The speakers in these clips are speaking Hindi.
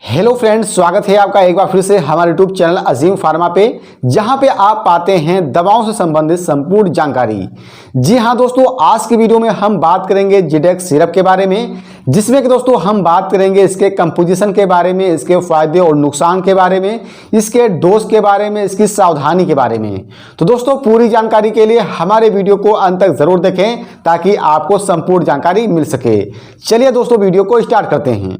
हेलो फ्रेंड्स, स्वागत है आपका एक बार फिर से हमारे यूट्यूब चैनल अजीम फार्मा पे, जहां पे आप पाते हैं दवाओं से संबंधित संपूर्ण जानकारी। जी हां दोस्तों, आज की वीडियो में हम बात करेंगे जिडेक्स सिरप के बारे में, जिसमें कि दोस्तों हम बात करेंगे इसके कंपोजिशन के बारे में, इसके फायदे और नुकसान के बारे में, इसके डोज के बारे में, इसकी सावधानी के बारे में। तो दोस्तों पूरी जानकारी के लिए हमारे वीडियो को अंत तक जरूर देखें ताकि आपको संपूर्ण जानकारी मिल सके। चलिए दोस्तों वीडियो को स्टार्ट करते हैं।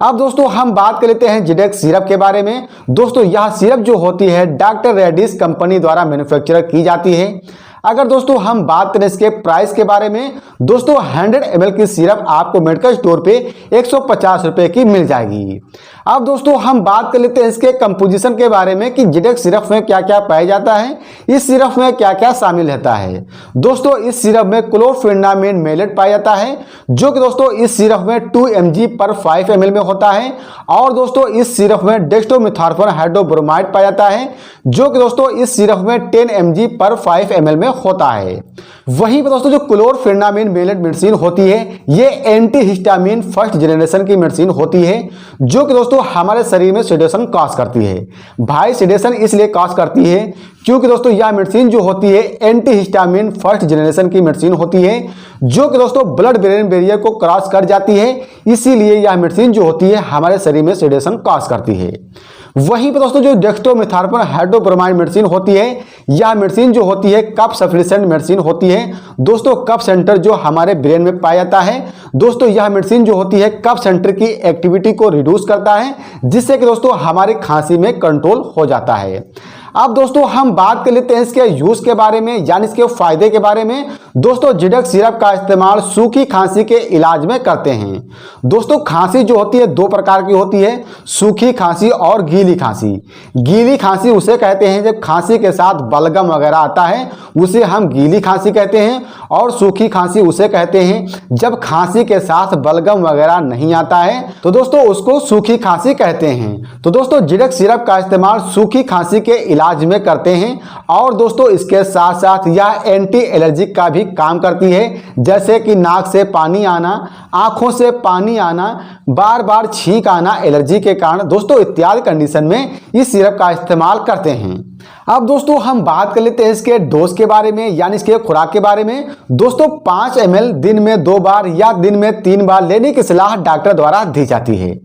अब दोस्तों हम बात कर लेते हैं जिडेक्स सिरप के बारे में। दोस्तों यह सिरप जो होती है डॉक्टर रेड्डीज कंपनी द्वारा मैन्युफैक्चर की जाती है। अगर दोस्तों हम बात करें इसके प्राइस के बारे में, दोस्तों 100 ml की सिरप आपको मेडिकल स्टोर पे 150 रुपए की मिल जाएगी। अब दोस्तों हम बात कर लेते हैं इसके कंपोजिशन के बारे में कि जिडेक्स सिरप में क्या क्या पाया जाता है, इस सिरप में क्या क्या शामिल रहता है। दोस्तों इस सिरप में क्लोरफेनामिन मेलेट पाया जाता है, जो कि दोस्तों इस सिरप में 2 mg पर 5 ml में होता है। और दोस्तों इस सिरप में डेक्स्ट्रोमेथॉर्फन हाइड्रोब्रोमाइड पाया जाता है, जो कि दोस्तों इस सिरप में 10 mg पर 5 ml में होता है। वहीं पर दोस्तों जो क्लोरफेनामिन मेलेट मेडिसिन होती है, ये एंटीहिस्टामिन फर्स्ट जनरेशन की मेडिसिन होती है, जो कि दोस्तों हमारे शरीर में सेडेशन कॉज करती है। भाई सेडेशन इसलिए कॉज करती है क्योंकि दोस्तों यह मेडिसिन जो होती है एंटीहिस्टामिन फर्स्ट जनरेशन की मेडिसिन होती है, जो कि दोस्तों ब्लड ब्रेन बैरियर को क्रॉस कर जाती है। इसीलिए यह मेडिसिन जो होती है हमारे शरीर में सेडेशन कॉज करती है। वहीं पर दोस्तों जो डेक्स्ट्रोमेथॉर्फन हाइड्रोब्रोमाइड मेडिसिन होती है, यह मेडिसिन जो होती है कफ सप्रेसेंट मेडिसिन होती है। दोस्तों कफ सेंटर जो हमारे ब्रेन में पाया जाता है, दोस्तों यह मेडिसिन जो होती है कफ सेंटर की एक्टिविटी को रिड्यूस करता है, जिससे कि दोस्तों हमारी खांसी में कंट्रोल हो जाता है। अब दोस्तों हम बात कर लेते हैं इसके यूज के बारे में, यानी इसके फायदे के बारे में। दोस्तों जिडेक्स सिरप का इस्तेमाल सूखी खांसी के इलाज में करते हैं। दोस्तों खांसी जो होती है दो प्रकार की होती है, सूखी खांसी और गीली खांसी। गीली खांसी उसे कहते हैं जब खांसी के साथ बलगम वगैरह आता है, उसे हम गीली खांसी कहते हैं। और सूखी खांसी उसे कहते हैं जब खांसी के साथ बलगम वगैरह नहीं आता है, तो दोस्तों उसको सूखी खांसी कहते हैं। तो दोस्तों जिडेक्स सिरप का इस्तेमाल सूखी खांसी के इलाज में करते हैं। और दोस्तों इसके साथ साथ यह एंटी एलर्जिक का भी काम करती है, जैसे कि नाक से पानी आना, आंखों से पानी आना, बार बार छींक आना एलर्जी के कारण, दोस्तों इत्यादि कंडीशन में इस सिरप का इस्तेमाल करते हैं। अब दोस्तों हम बात कर लेते हैं इसके डोज के बारे में, यानी इसके खुराक के बारे में। दोस्तों 5 ml दिन में 2 बार या दिन में 3 बार लेने की सलाह डॉक्टर द्वारा दी जाती है।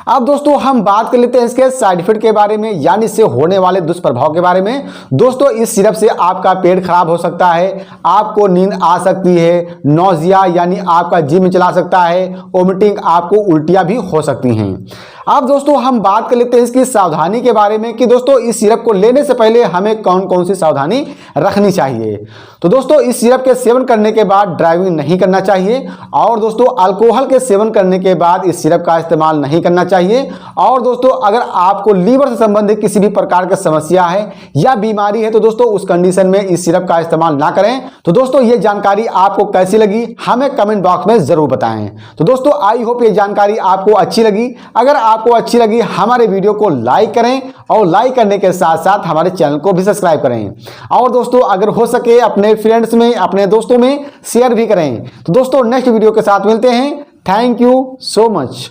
अब दोस्तों हम बात कर लेते हैं इसके साइड इफेक्ट के बारे में, यानी इससे होने वाले दुष्प्रभाव के बारे में। दोस्तों इस सिरप से आपका पेट खराब हो सकता है, आपको नींद आ सकती है, नौजिया यानी आपका जी में चला सकता है, वोमिटिंग, आपको उल्टियां भी हो सकती हैं। अब दोस्तों हम बात कर लेते हैं इसकी सावधानी के बारे में कि दोस्तों इस सिरप को लेने से पहले हमें कौन कौन सी सावधानी रखनी चाहिए। तो दोस्तों इस सिरप के सेवन करने के बाद ड्राइविंग नहीं करना चाहिए। और दोस्तों अल्कोहल के सेवन करने के बाद इस सिरप का इस्तेमाल नहीं करना चाहिए। और दोस्तों अगर आपको लीवर से संबंधित किसी भी प्रकार की समस्या है या बीमारी है, तो दोस्तों उस कंडीशन में इस सिरप का इस्तेमाल ना करें। तो दोस्तों ये जानकारी आपको कैसी लगी हमें कमेंट बॉक्स में जरूर बताएं। तो दोस्तों आई होप ये जानकारी आपको अच्छी लगी। अगर आपको अच्छी लगी हमारे वीडियो को लाइक करें, और लाइक करने के साथ साथ हमारे चैनल को भी सब्सक्राइब करें। और दोस्तों अगर हो सके अपने फ्रेंड्स में, अपने दोस्तों में शेयर भी करें। तो दोस्तों नेक्स्ट वीडियो के साथ मिलते हैं। Thank you so much.